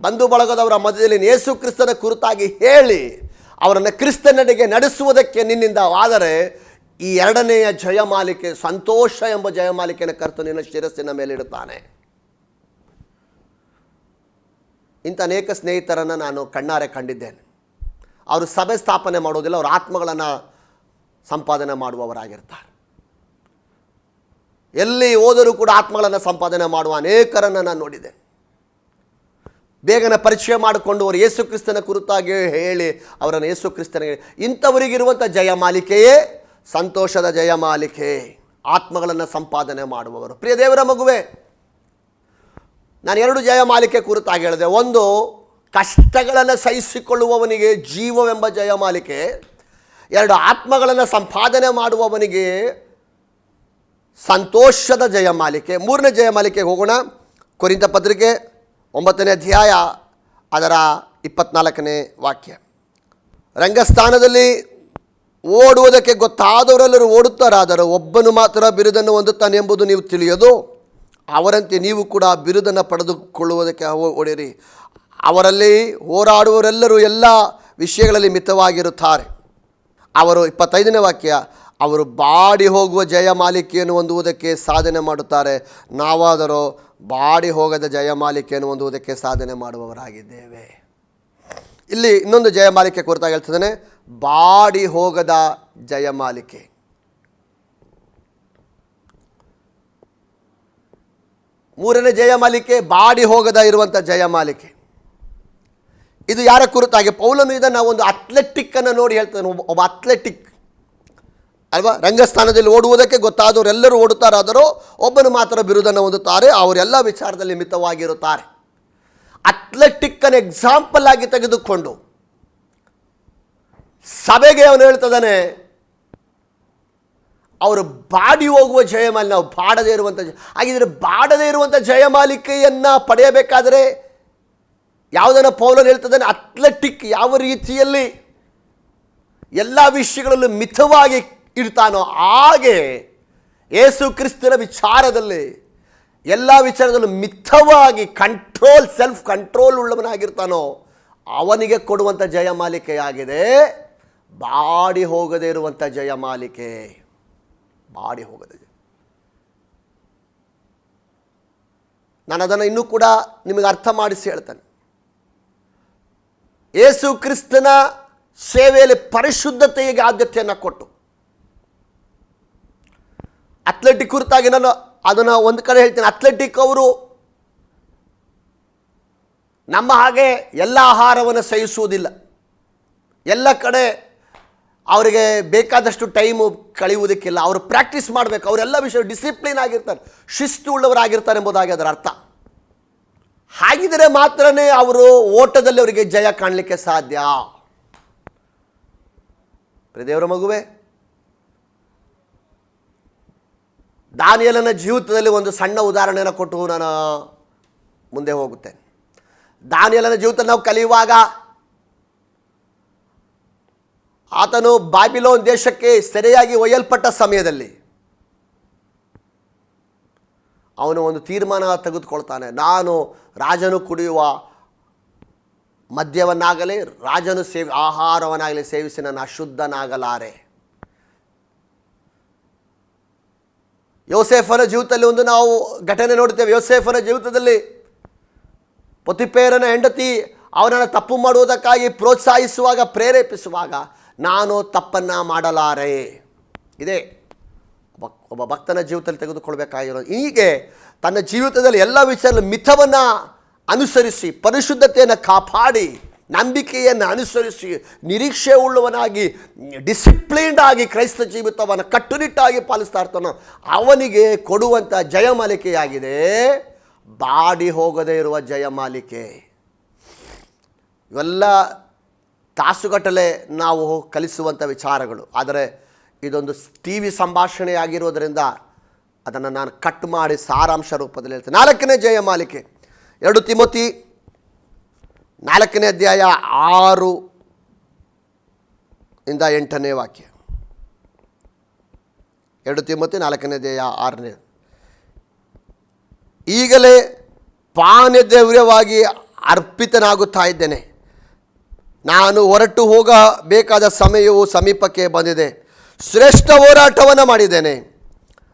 ಬಂಧು ಬಳಗದವರ ಮಧ್ಯದಲ್ಲಿ ಯೇಸು ಕ್ರಿಸ್ತನ ಕುರಿತಾಗಿ ಹೇಳಿ ಅವರನ್ನು ಕ್ರಿಸ್ತನೆಡೆಗೆ ನಡೆಸುವುದಕ್ಕೆ ನಿನ್ನಿಂದ ಆದರೆ ಈ ಎರಡನೆಯ ಜಯಮಾಲಿಕೆ, ಸಂತೋಷ ಎಂಬ ಜಯಮಾಲಿಕೆಯನ್ನು ಕರ್ತನು ನಿನ್ನ ಶಿರಸ್ಸಿನ ಮೇಲೆ ಇಡುತ್ತಾನೆ. ಇಂಥ ಅನೇಕ ಸ್ನೇಹಿತರನ್ನು ನಾನು ಕಣ್ಣಾರೆ ಕಂಡಿದ್ದೇನೆ. ಅವರು ಸಭೆ ಸ್ಥಾಪನೆ ಮಾಡೋದಿಲ್ಲ, ಅವರು ಆತ್ಮಗಳನ್ನು ಸಂಪಾದನೆ ಮಾಡುವವರಾಗಿರ್ತಾರೆ. ಎಲ್ಲಿ ಹೋದರೂ ಕೂಡ ಆತ್ಮಗಳನ್ನು ಸಂಪಾದನೆ ಮಾಡುವ ಅನೇಕರನ್ನು ನಾನು ನೋಡಿದೆ. ಬೇಗನೆ ಪರಿಚಯ ಮಾಡಿಕೊಂಡು ಅವರು ಯೇಸು ಕ್ರಿಸ್ತನ ಕುರಿತಾಗಿ ಹೇಳಿ ಅವರನ್ನು ಯೇಸು ಕ್ರಿಸ್ತನಿಗೆ, ಇಂಥವರಿಗಿರುವಂಥ ಜಯಮಾಲಿಕೆಯೇ ಸಂತೋಷದ ಜಯಮಾಲಿಕೆ, ಆತ್ಮಗಳನ್ನು ಸಂಪಾದನೆ ಮಾಡುವವರು. ಪ್ರಿಯ ದೇವರ ಮಗುವೆ, ನಾನು 2 ಜಯಮಾಲಿಕೆ ಕುರಿತಾಗಿ ಹೇಳಿದೆ. ಒಂದು, ಕಷ್ಟಗಳನ್ನು ಸಹಿಸಿಕೊಳ್ಳುವವನಿಗೆ ಜೀವವೆಂಬ ಜಯಮಾಲಿಕೆ. 2, ಆತ್ಮಗಳನ್ನು ಸಂಪಾದನೆ ಮಾಡುವವನಿಗೆ ಸಂತೋಷದ ಜಯಮಾಲಿಕೆ. 3ನೇ ಜಯಮಾಲಿಕೆಗೆ ಹೋಗೋಣ. ಕೊರಿಂಥ ಪತ್ರಿಕೆ 9ನೇ ಅಧ್ಯಾಯ ಅದರ 24ನೇ ವಾಕ್ಯ. ರಂಗಸ್ಥಾನದಲ್ಲಿ ಓಡುವುದಕ್ಕೆ ಗೊತ್ತಾದವರೆಲ್ಲರೂ ಓಡುತ್ತಾರಾದರೂ ಒಬ್ಬನು ಮಾತ್ರ ಬಿರುದನ್ನು ಹೊಂದುತ್ತಾನೆ ಎಂಬುದು ನೀವು ತಿಳಿಯೋದು. ಅವರಂತೆ ನೀವು ಕೂಡ ಬಿರುದನ್ನು ಪಡೆದುಕೊಳ್ಳುವುದಕ್ಕೆ ಓಡಿರಿ. ಅವರಲ್ಲಿ ಹೋರಾಡುವವರೆಲ್ಲರೂ ಎಲ್ಲ ವಿಷಯಗಳಲ್ಲಿ ಮಿತವಾಗಿರುತ್ತಾರೆ. ಅವರು 25ನೇ ವಾಕ್ಯ, ಅವರು ಬಾಡಿ ಹೋಗುವ ಜಯಮಾಲಿಕೆಯನ್ನು ಹೊಂದುವುದಕ್ಕೆ ಸಾಧನೆ ಮಾಡುತ್ತಾರೆ. ನಾವಾದರೂ ಬಾಡಿ ಹೋಗದ ಜಯಮಾಲಿಕೆಯನ್ನು ಹೊಂದುವುದಕ್ಕೆ ಸಾಧನೆ ಮಾಡುವವರಾಗಿದ್ದೇವೆ. ಇಲ್ಲಿ ಇನ್ನೊಂದು ಜಯಮಾಲಿಕೆ ಕುರಿತಾಗಿ ಹೇಳ್ತಿದ್ದಾನೆ, ಬಾಡಿ ಹೋಗದ ಜಯಮಾಲಿಕೆ. ಮೂರನೇ ಜಯಮಾಲಿಕೆ ಬಾಡಿ ಹೋಗದ ಇರುವಂಥ ಜಯಮಾಲಿಕೆ. ಇದು ಯಾರ ಕುರಿತಾಗಿ? ಪೌಲನು ಇದನ್ನು ಒಂದು ಅಥ್ಲೆಟಿಕ್ ಅನ್ನು ನೋಡಿ ಹೇಳ್ತಾನೆ. ಒಬ್ಬ ಅಥ್ಲೆಟಿಕ್ ಅಲ್ವಾ? ರಂಗಸ್ಥಾನದಲ್ಲಿ ಓಡುವುದಕ್ಕೆ ಗೊತ್ತಾದವರೆಲ್ಲರೂ ಓಡುತ್ತಾರಾದರೂ ಒಬ್ಬನು ಮಾತ್ರ ಬಿರುದನ್ನು ಹೊಂದುತ್ತಾರೆ, ಅವರೆಲ್ಲ ವಿಚಾರದಲ್ಲಿ ಮಿತವಾಗಿರುತ್ತಾರೆ. ಅಥ್ಲೆಟಿಕ್ಕನ್ನು ಎಕ್ಸಾಂಪಲ್ ಆಗಿ ತೆಗೆದುಕೊಂಡು ಸಭೆಗೆ ಅವನು ಹೇಳ್ತದಾನೆ, ಅವರು ಬಾಡಿ ಹೋಗುವ ಜಯಮಾಲಿ, ನಾವು ಬಾಡದೇ ಇರುವಂಥ ಹಾಗಿದ್ರೆ ಬಾಡದೇ ಇರುವಂಥ ಜಯಮಾಲಿಕೆಯನ್ನು ಪಡೆಯಬೇಕಾದರೆ ಯಾವುದನ್ನು ಪೌಲನು ಹೇಳ್ತದಾನೆ, ಅಥ್ಲೆಟಿಕ್ ಯಾವ ರೀತಿಯಲ್ಲಿ ಎಲ್ಲ ವಿಷಯಗಳಲ್ಲೂ ಮಿತವಾಗಿ ಇರ್ತಾನೋ ಹಾಗೆ ಯೇಸು ಕ್ರಿಸ್ತನ ವಿಚಾರದಲ್ಲಿ ಎಲ್ಲ ವಿಚಾರದಲ್ಲೂ ಮಿತವಾಗಿ ಸೆಲ್ಫ್ ಕಂಟ್ರೋಲ್ ಉಳ್ಳವನಾಗಿರ್ತಾನೋ ಅವನಿಗೆ ಕೊಡುವಂಥ ಜಯಮಾಲಿಕೆಯಾಗಿದೆ ಬಾಡಿ ಹೋಗದೇ ಇರುವಂಥ ಜಯಮಾಲಿಕೆ. ಬಾಡಿ ಹೋಗದೆ. ನಾನು ಅದನ್ನು ಇನ್ನೂ ಕೂಡ ನಿಮಗೆ ಅರ್ಥ ಮಾಡಿಸಿ ಹೇಳ್ತೇನೆ. ಯೇಸು ಕ್ರಿಸ್ತನ ಸೇವೆಯಲ್ಲಿ ಪರಿಶುದ್ಧತೆಗೆ ಆದ್ಯತೆಯನ್ನು ಕೊಟ್ಟು, ಅಥ್ಲೆಟಿಕ್ ಕುರಿತಾಗಿ ನಾನು ಅದನ್ನು ಒಂದು ಕಡೆ ಹೇಳ್ತೇನೆ. ಅಥ್ಲೆಟಿಕ್ ಅವರು ನಮ್ಮ ಹಾಗೆ ಎಲ್ಲ ಆಹಾರವನ್ನು ಸೇವಿಸುವುದಿಲ್ಲ. ಎಲ್ಲ ಕಡೆ ಅವರಿಗೆ ಬೇಕಾದಷ್ಟು ಟೈಮು ಕಳೆಯುವುದಕ್ಕಿಲ್ಲ. ಅವರು ಪ್ರಾಕ್ಟೀಸ್ ಮಾಡಬೇಕು. ಅವರೆಲ್ಲ ವಿಷಯ ಡಿಸಿಪ್ಲಿನ್ ಆಗಿರ್ತಾರೆ, ಶಿಸ್ತು ಉಳ್ಳವರಾಗಿರ್ತಾರೆ ಎಂಬುದಾಗಿ ಅದರ ಅರ್ಥ. ಹಾಗಿದ್ದರೆ ಮಾತ್ರನೇ ಅವರು ಓಟದಲ್ಲಿ ಅವರಿಗೆ ಜಯ ಕಾಣಲಿಕ್ಕೆ ಸಾಧ್ಯ. ದೇವರ ಮಗುವೆ, ದಾನಿಯೇಲನ ಜೀವಿತದಲ್ಲಿ ಒಂದು ಸಣ್ಣ ಉದಾಹರಣೆಯನ್ನು ಕೊಟ್ಟು ನಾನು ಮುಂದೆ ಹೋಗುತ್ತೇನೆ. ದಾನಿಯೇಲನ ಜೀವಿತದಲ್ಲಿ ನಾವು ಕಲಿಯುವಾಗ ಆತನು ಬಾಬಿಲೋನ್ ದೇಶಕ್ಕೆ ಸೆರೆಯಾಗಿ ಒಯ್ಯಲ್ಪಟ್ಟ ಸಮಯದಲ್ಲಿ ಅವನು ಒಂದು ತೀರ್ಮಾನ ತೆಗೆದುಕೊಳ್ತಾನೆ. ನಾನು ರಾಜನು ಕುಡಿಯುವ ಮದ್ಯವನ್ನಾಗಲಿ ರಾಜನು ಆಹಾರವನ್ನಾಗಲಿ ಸೇವಿಸಿ ನಾನು ಅಶುದ್ಧನಾಗಲಾರೆ. ಯೋಸೇಫನ ಜೀವಿತದಲ್ಲಿ ಒಂದು ನಾವು ಘಟನೆ ನೋಡ್ತೇವೆ. ಯೋಸೇಫನ ಜೀವಿತದಲ್ಲಿ ಪೊತಿಫೇರನ ಹೆಂಡತಿ ಅವನನ್ನು ತಪ್ಪು ಮಾಡುವುದಕ್ಕಾಗಿ ಪ್ರೋತ್ಸಾಹಿಸುವಾಗ, ಪ್ರೇರೇಪಿಸುವಾಗ ನಾನು ತಪ್ಪನ್ನು ಮಾಡಲಾರೆ. ಇದೇ ಒಬ್ಬ ಭಕ್ತನ ಜೀವಿತದಲ್ಲಿ ತೆಗೆದುಕೊಳ್ಬೇಕಾಗಿರೋದು. ಹೀಗೆ ತನ್ನ ಜೀವಿತದಲ್ಲಿ ಎಲ್ಲ ವಿಚಾರದಲ್ಲಿ ಮಿತವನ್ನು ಅನುಸರಿಸಿ, ಪರಿಶುದ್ಧತೆಯನ್ನು ಕಾಪಾಡಿ, ನಂಬಿಕೆಯನ್ನು ಅನುಸರಿಸಿ, ನಿರೀಕ್ಷೆ ಉಳ್ಳವನಾಗಿ, ಡಿಸಿಪ್ಲಿನ್ಡ್ ಆಗಿ ಕ್ರೈಸ್ತ ಜೀವಿತವನ್ನು ಕಟ್ಟುನಿಟ್ಟಾಗಿ ಪಾಲಿಸ್ತಾ ಇರ್ತಾನೋ ಅವನಿಗೆ ಕೊಡುವಂಥ ಜಯಮಾಲಿಕೆಯಾಗಿದೆ ಬಾಡಿ ಹೋಗದೇ ಇರುವ ಜಯಮಾಲಿಕೆ. ಇವೆಲ್ಲ ತಾಸುಗಟ್ಟಲೆ ನಾವು ಕಲಿಸುವಂಥ ವಿಚಾರಗಳು. ಆದರೆ ಇದೊಂದು TV ಸಂಭಾಷಣೆಯಾಗಿರೋದರಿಂದ ಅದನ್ನು ನಾನು ಕಟ್ ಮಾಡಿ ಸಾರಾಂಶ ರೂಪದಲ್ಲಿ ಹೇಳ್ತೇನೆ. 4ನೇ ಜಯಮಾಲಿಕೆ 2 ತಿಮೋತಿ 4ನೇ ಅಧ್ಯಾಯ 6 ಇಂದ 8ನೇ ವಾಕ್ಯ. 2 ತಿಮೋತಿ 4ನೇ ಅಧ್ಯಾಯ 6ನೇ. ಈಗಲೇ ಪಾನದ್ರವ್ಯವಾಗಿ ಅರ್ಪಿತನಾಗುತ್ತಾ ಇದ್ದೇನೆ. ನಾನು ಹೊರಟು ಹೋಗಬೇಕಾದ ಸಮಯವು ಸಮೀಪಕ್ಕೆ ಬಂದಿದೆ. ಶ್ರೇಷ್ಠ ಹೋರಾಟವನ್ನು ಮಾಡಿದ್ದೇನೆ,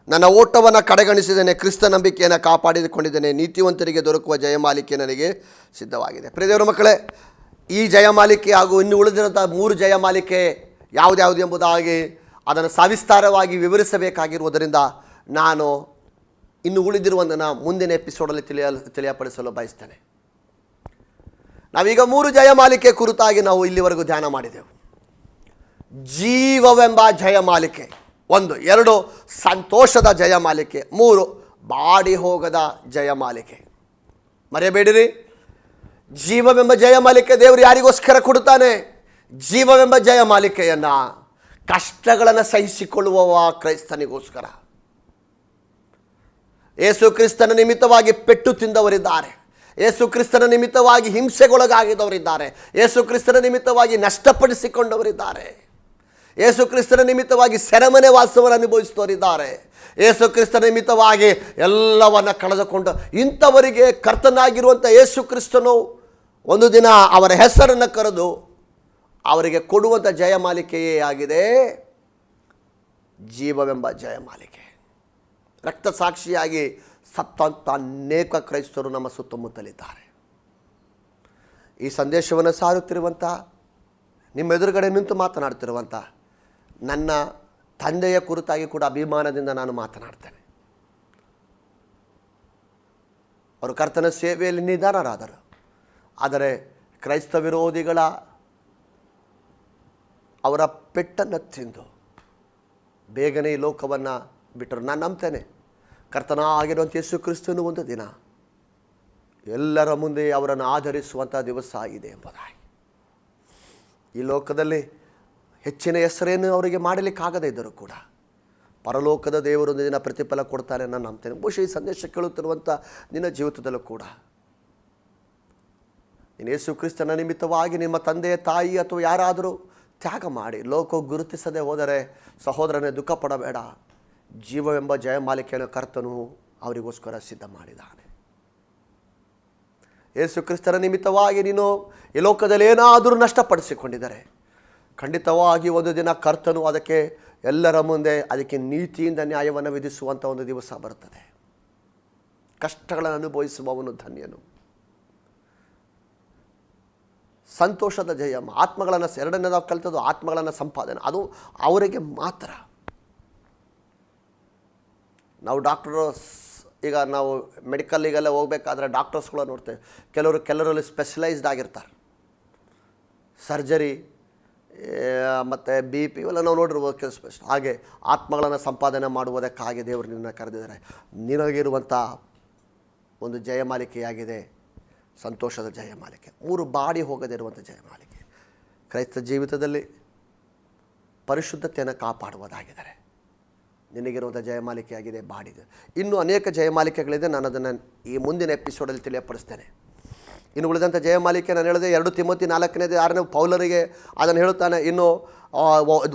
ನನ್ನ ಓಟವನ್ನು ಕಡೆಗಣಿಸಿದ್ದೇನೆ, ಕ್ರಿಸ್ತ ನಂಬಿಕೆಯನ್ನು ಕಾಪಾಡಿಕೊಂಡಿದ್ದೇನೆ, ನೀತಿವಂತರಿಗೆ ದೊರಕುವ ಜಯಮಾಲಿಕೆ ನನಗೆ ಸಿದ್ಧವಾಗಿದೆ. ಪ್ರಿಯದೇವರ ಮಕ್ಕಳೇ, ಈ ಜಯಮಾಲಿಕೆ ಹಾಗೂ ಇನ್ನು ಉಳಿದಿರುವಂಥ 3 ಜಯಮಾಲಿಕೆ ಯಾವುದ್ಯಾವುದು ಎಂಬುದಾಗಿ ಅದನ್ನು ಸವಿಸ್ತಾರವಾಗಿ ವಿವರಿಸಬೇಕಾಗಿರುವುದರಿಂದ ನಾನು ಇನ್ನು ಉಳಿದಿರುವುದನ್ನು ಮುಂದಿನ ಎಪಿಸೋಡಲ್ಲಿ ತಿಳಿಯಪಡಿಸಲು ಬಯಸ್ತೇನೆ. ನಾವೀಗ 3 ಜಯಮಾಲಿಕೆ ಕುರಿತಾಗಿ ನಾವು ಇಲ್ಲಿವರೆಗೂ ಧ್ಯಾನ ಮಾಡಿದೆವು. ಜೀವವೆಂಬ ಜಯಮಾಲಿಕೆ 1, 2 ಸಂತೋಷದ ಜಯಮಾಲಿಕೆ, 3 ಬಾಡಿ ಹೋಗದ ಜಯಮಾಲಿಕೆ. ಮರೆಯಬೇಡಿರಿ, ಜೀವವೆಂಬ ಜಯಮಾಲಿಕೆ ದೇವರು ಯಾರಿಗೋಸ್ಕರ ಕೊಡುತ್ತಾನೆ? ಜೀವವೆಂಬ ಜಯಮಾಲಿಕೆಯನ್ನು ಕಷ್ಟಗಳನ್ನು ಸಹಿಸಿಕೊಳ್ಳುವವ ಕ್ರೈಸ್ತನಿಗೋಸ್ಕರ. ಯೇಸು ಕ್ರಿಸ್ತನ ನಿಮಿತ್ತವಾಗಿ ಪೆಟ್ಟು ತಿಂದವರಿದ್ದಾರೆ, ಯೇಸು ಕ್ರಿಸ್ತನ ನಿಮಿತ್ತವಾಗಿ ಹಿಂಸೆಗೊಳಗಾಗಿದವರಿದ್ದಾರೆ, ಯೇಸು ಕ್ರಿಸ್ತನ ನಿಮಿತ್ತವಾಗಿ ನಷ್ಟಪಡಿಸಿಕೊಂಡವರಿದ್ದಾರೆ, ಯೇಸು ಕ್ರಿಸ್ತನ ನಿಮಿತ್ತವಾಗಿ ಸೆರೆಮನೆ ವಾಸವನ್ನು ಅನುಭವಿಸಿದವರಿದ್ದಾರೆ, ಯೇಸು ಕ್ರಿಸ್ತನ ನಿಮಿತ್ತವಾಗಿ ಎಲ್ಲವನ್ನು ಕಳೆದುಕೊಂಡು ಇಂಥವರಿಗೆ ಕರ್ತನಾಗಿರುವಂಥ ಯೇಸು ಕ್ರಿಸ್ತನು ಒಂದು ದಿನ ಅವರ ಹೆಸರನ್ನು ಕರೆದು ಅವರಿಗೆ ಕೊಡುವಂಥ ಜಯಮಾಲಿಕೆಯೇ ಆಗಿದೆ ಜೀವವೆಂಬ ಜಯಮಾಲಿಕೆ. ರಕ್ತ ಸಾಕ್ಷಿಯಾಗಿ ಸತ್ತಂಥ ಅನೇಕ ಕ್ರೈಸ್ತರು ನಮ್ಮ ಸುತ್ತಮುತ್ತಲಿದ್ದಾರೆ. ಈ ಸಂದೇಶವನ್ನು ಸಾರುತ್ತಿರುವಂಥ, ನಿಮ್ಮ ಎದುರುಗಡೆ ನಿಂತು ಮಾತನಾಡ್ತಿರುವಂಥ ನನ್ನ ತಂದೆಯ ಕುರಿತಾಗಿ ಕೂಡ ಅಭಿಮಾನದಿಂದ ನಾನು ಮಾತನಾಡ್ತೇನೆ. ಅವರು ಕರ್ತನ ಸೇವೆಯಲ್ಲಿ ನಿಧಾನರಾದರು, ಆದರೆ ಕ್ರೈಸ್ತ ವಿರೋಧಿಗಳ ಅವರ ಪೆಟ್ಟನ್ನು ತಿಂದು ಬೇಗನೆ ಈ ಲೋಕವನ್ನು ಬಿಟ್ಟರು. ನಾನು ನಂಬ್ತೇನೆ ಕರ್ತನಾಗಿರುವಂಥ ಯೇಸು ಕ್ರಿಸ್ತನು ಒಂದು ದಿನ ಎಲ್ಲರ ಮುಂದೆ ಅವರನ್ನು ಆಧರಿಸುವಂಥ ದಿವಸ ಆಗಿದೆ ಎಂಬುದಾಗಿ. ಈ ಲೋಕದಲ್ಲಿ ಹೆಚ್ಚಿನ ಹೆಸರೇನು ಅವರಿಗೆ ಮಾಡಲಿಕ್ಕಾಗದೇ ಇದ್ದರೂ ಕೂಡ ಪರಲೋಕದ ದೇವರು ಒಂದು ದಿನ ಪ್ರತಿಫಲ ಕೊಡ್ತಾನೆ ನಾನು ನಂಬ್ತೇನೆ. ಬಹುಶಃ ಈ ಸಂದೇಶ ಕೇಳುತ್ತಿರುವಂಥ ನಿನ್ನ ಜೀವಿತದಲ್ಲೂ ಕೂಡ ನೀನು ಯೇಸು ಕ್ರಿಸ್ತನ ನಿಮಿತ್ತವಾಗಿ ನಿಮ್ಮ ತಂದೆ ತಾಯಿ ಅಥವಾ ಯಾರಾದರೂ ತ್ಯಾಗ ಮಾಡಿ ಲೋಕ ಗುರುತಿಸದೆ ಹೋದರೆ ಸಹೋದರನೇ ದುಃಖ ಪಡಬೇಡ. ಜೀವವೆಂಬ ಜಯಮಾಲಿಕೆಯನ್ನು ಕರ್ತನು ಅವರಿಗೋಸ್ಕರ ಸಿದ್ಧ ಮಾಡಿದ್ದಾನೆ. ಯೇಸು ಕ್ರಿಸ್ತನ ನಿಮಿತ್ತವಾಗಿ ನೀನು ಈ ಲೋಕದಲ್ಲಿ ಏನಾದರೂ ನಷ್ಟಪಡಿಸಿಕೊಂಡಿದ್ದಾರೆ ಖಂಡಿತವಾಗಿ ಒಂದು ದಿನ ಕರ್ತನು ಅದಕ್ಕೆ ಎಲ್ಲರ ಮುಂದೆ ಅದಕ್ಕೆ ನೀತಿಯಿಂದ ನ್ಯಾಯವನ್ನು ವಿಧಿಸುವಂಥ ಒಂದು ದಿವಸ ಬರುತ್ತದೆ. ಕಷ್ಟಗಳನ್ನು ಅನುಭವಿಸುವವನು ಧನ್ಯನು. ಸಂತೋಷದ ಜಯ, ಆತ್ಮಗಳನ್ನು ಎರಡನೇ ನಾವು ಕಲಿತದ್ದು ಆತ್ಮಗಳನ್ನು ಸಂಪಾದನೆ, ಅದು ಅವರಿಗೆ ಮಾತ್ರ. ನಾವು ಈಗ ನಾವು ಮೆಡಿಕಲ್ಲಿಗೆಲ್ಲ ಹೋಗ್ಬೇಕಾದ್ರೆ ಡಾಕ್ಟರ್ಸ್ಗಳು ನೋಡ್ತೇವೆ, ಕೆಲವರಲ್ಲಿ ಸ್ಪೆಷಲೈಸ್ಡ್ ಆಗಿರ್ತಾರೆ. ಸರ್ಜರಿ ಮತ್ತು BP ಇವೆಲ್ಲ ನಾವು ನೋಡಿರ್ಬೋದು ಸ್ಪೆಷಲ್. ಹಾಗೆ ಆತ್ಮಗಳನ್ನು ಸಂಪಾದನೆ ಮಾಡುವುದಕ್ಕಾಗಿ ದೇವರು ನಿನ್ನ ಕರೆದಿದ್ದಾರೆ. ನಿನಗಿರುವಂಥ ಒಂದು ಜಯಮಾಲಿಕೆಯಾಗಿದೆ ಸಂತೋಷದ ಜಯಮಾಲಿಕೆ, 3 ಬಾಡಿ ಹೋಗದಿರುವಂಥ ಜಯಮಾಲಿಕೆ. ಕ್ರೈಸ್ತ ಜೀವಿತದಲ್ಲಿ ಪರಿಶುದ್ಧತೆಯನ್ನು ಕಾಪಾಡುವುದಾಗಿದ್ದಾರೆ. ನಿನಗಿರುವಂಥ ಜಯಮಾಲಿಕೆಯಾಗಿದೆ ಬಾಡಿದೆ. ಇನ್ನೂ ಅನೇಕ ಜಯಮಾಲಿಕೆಗಳಿದೆ, ನಾನು ಅದನ್ನು ಈ ಮುಂದಿನ ಎಪಿಸೋಡಲ್ಲಿ ತಿಳಿಯಪಡಿಸ್ತೇನೆ. ಇನ್ನು ಉಳಿದಂಥ ಜಯಮಾಲಿಕೆ ನಾನು ಹೇಳಿದೆ 2 ತಿಮೋತಿ 4:6 ಪೌಲರಿಗೆ ಅದನ್ನು ಹೇಳುತ್ತಾನೆ. ಇನ್ನು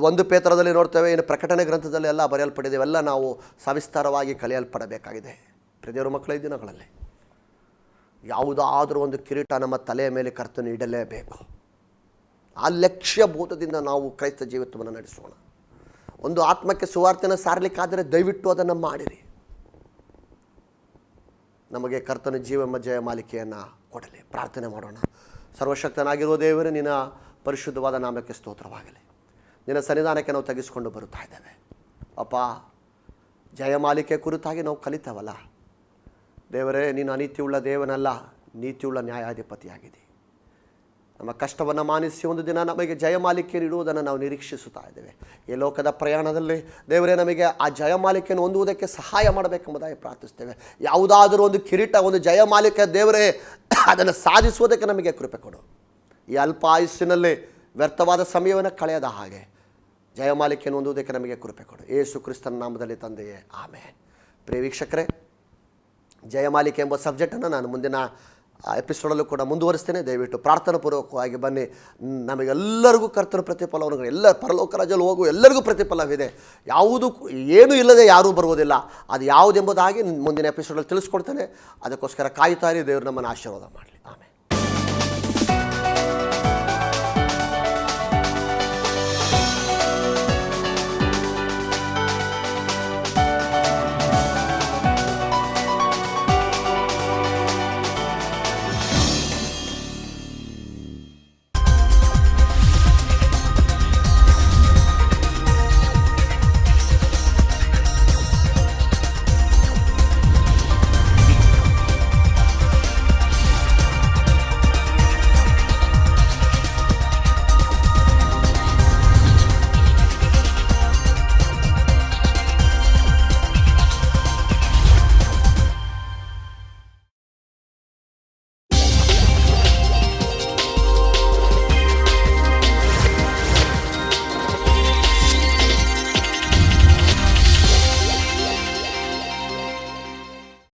1 ಪೇತ್ರದಲ್ಲಿ ನೋಡ್ತೇವೆ, ಇನ್ನು ಪ್ರಕಟಣೆ ಗ್ರಂಥದಲ್ಲಿ ಎಲ್ಲ ಬರೆಯಲ್ಪಟ್ಟಿದೆ. ಇವೆಲ್ಲ ನಾವು ಸವಿಸ್ತಾರವಾಗಿ ಕಲಿಯಲ್ಪಡಬೇಕಾಗಿದೆ. ಪ್ರಿಯರ ಮಕ್ಕಳ ಈ ದಿನಗಳಲ್ಲಿ ಯಾವುದಾದರೂ ಒಂದು ಕಿರೀಟ ನಮ್ಮ ತಲೆಯ ಮೇಲೆ ಕರ್ತನು ಇಡಲೇಬೇಕು. ಆ ಲಕ್ಷ್ಯ ಬೋಧದಿಂದ ನಾವು ಕ್ರೈಸ್ತ ಜೀವಿತವನ್ನು ನಡೆಸೋಣ. ಒಂದು ಆತ್ಮಕ್ಕೆ ಸುವಾರ್ತೆಯನ್ನು ಸಾರಲಿಕ್ಕಾದರೆ ದಯವಿಟ್ಟು ಅದನ್ನು ಮಾಡಿರಿ. ನಮಗೆ ಕರ್ತನ ಜೀವೆಂಬ ಜಯಮಾಲಿಕೆಯನ್ನು ಕೊಡಲಿ. ಪ್ರಾರ್ಥನೆ ಮಾಡೋಣ. ಸರ್ವಶಕ್ತನಾಗಿರುವ ದೇವರೇ, ನಿನ್ನ ಪರಿಶುದ್ಧವಾದ ನಾಮಕ್ಕೆ ಸ್ತೋತ್ರವಾಗಲಿ. ನಿನ್ನ ಸನ್ನಿಧಾನಕ್ಕೆ ನಾವು ತೆಗೆದುಕೊಂಡು ಬರುತ್ತಾ ಇದ್ದೇವೆ ಅಪ್ಪ. ಜಯಮಾಲಿಕೆ ಕುರಿತಾಗಿ ನಾವು ಕಲಿತವಲ್ಲ ದೇವರೇ, ನೀನು ಅನೀತಿಯುಳ್ಳ ದೇವನಲ್ಲ, ನೀತಿಯುಳ್ಳ ನ್ಯಾಯಾಧಿಪತಿಯಾಗಿದೆ. ನಮ್ಮ ಕಷ್ಟವನ್ನು ಮಾನಿಸಿ ಒಂದು ದಿನ ನಮಗೆ ಜಯಮಾಲಿಕೆಯನ್ನು ಇಡುವುದನ್ನು ನಾವು ನಿರೀಕ್ಷಿಸುತ್ತಾ ಇದ್ದೇವೆ. ಈ ಲೋಕದ ಪ್ರಯಾಣದಲ್ಲಿ ದೇವರೇ ನಮಗೆ ಆ ಜಯಮಾಲಿಕೆಯನ್ನು ಹೊಂದುವುದಕ್ಕೆ ಸಹಾಯ ಮಾಡಬೇಕೆಂಬುದಾಗಿ ಪ್ರಾರ್ಥಿಸ್ತೇವೆ. ಯಾವುದಾದರೂ ಒಂದು ಕಿರೀಟ, ಒಂದು ಜಯಮಾಲಿಕೆ ದೇವರೇ ಅದನ್ನು ಸಾಧಿಸುವುದಕ್ಕೆ ನಮಗೆ ಕೃಪೆ ಕೊಡು. ಈ ಅಲ್ಪ ಆಯುಸ್ಸಿನಲ್ಲಿ ವ್ಯರ್ಥವಾದ ಸಮಯವನ್ನು ಕಳೆಯದ ಹಾಗೆ ಜಯಮಾಲಿಕೆಯನ್ನು ಹೊಂದುವುದಕ್ಕೆ ನಮಗೆ ಕೃಪೆ ಕೊಡು. ಯೇಸು ಕ್ರಿಸ್ತನ ನಾಮದಲ್ಲಿ ತಂದೆಯೇ, ಆಮೇನ್. ಪ್ರಿಯ ವೀಕ್ಷಕರೇ, ಜಯಮಾಲಿಕೆ ಎಂಬ ಸಬ್ಜೆಕ್ಟನ್ನು ನಾನು ಮುಂದಿನ ಎಪಿಸೋಡಲ್ಲೂ ಕೂಡ ಮುಂದುವರಿಸ್ತೇನೆ. ದಯವಿಟ್ಟು ಪ್ರಾರ್ಥನಾಪೂರ್ವಕವಾಗಿ ಬನ್ನಿ. ನಮಗೆಲ್ಲರಿಗೂ ಕರ್ತನ ಪ್ರತಿಫಲವನ್ನು, ಎಲ್ಲ ಪರಲೋಕ ರಾಜ್ಯದಲ್ಲಿ ಹೋಗುವ ಎಲ್ಲರಿಗೂ ಪ್ರತಿಫಲವಿದೆ. ಯಾವುದು ಏನೂ ಇಲ್ಲದೆ ಯಾರೂ ಬರುವುದಿಲ್ಲ. ಅದು ಯಾವುದೆಂಬುದಾಗಿ ಮುಂದಿನ ಎಪಿಸೋಡಲ್ಲಿ ತಿಳಿಸ್ಕೊಡ್ತೇನೆ. ಅದಕ್ಕೋಸ್ಕರ ಕಾಯ್ತಾರಿ. ದೇವರು ನಮ್ಮನ್ನು ಆಶೀರ್ವಾದ ಮಾಡಲಿ. ಆಮೇಲೆ